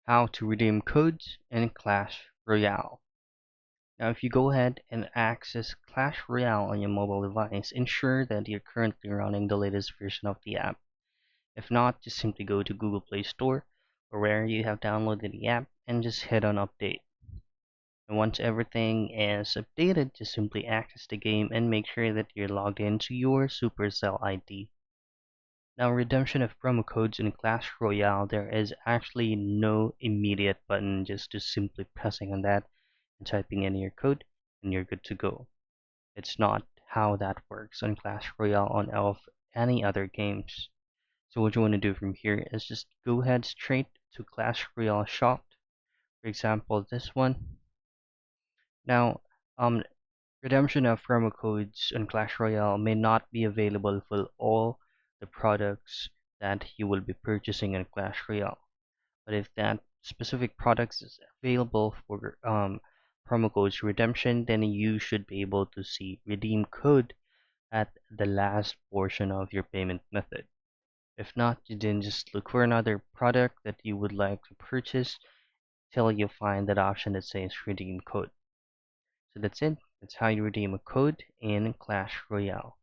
How to redeem codes in Clash Royale. Now, if you go ahead and access Clash Royale on your mobile device, ensure that you're currently running the latest version of the app. If not, just simply go to Google Play Store or where you have downloaded the app and just hit on update. And once everything is updated, just simply access the game and make sure that you're logged into your Supercell ID. Now, redemption of promo codes in Clash Royale, there is actually no immediate button, just to simply pressing on that and typing in your code and you're good to go. It's not how that works on Clash Royale on any other games. So what you want to do from here is just go ahead straight to Clash Royale shop. For example, this one. Now, redemption of promo codes on Clash Royale may not be available for all the products that you will be purchasing in Clash Royale. But if that specific product is available for promo codes redemption, then you should be able to see redeem code at the last portion of your payment method. If not, you then just look for another product that you would like to purchase till you find that option that says redeem code. So that's it. That's how you redeem a code in Clash Royale.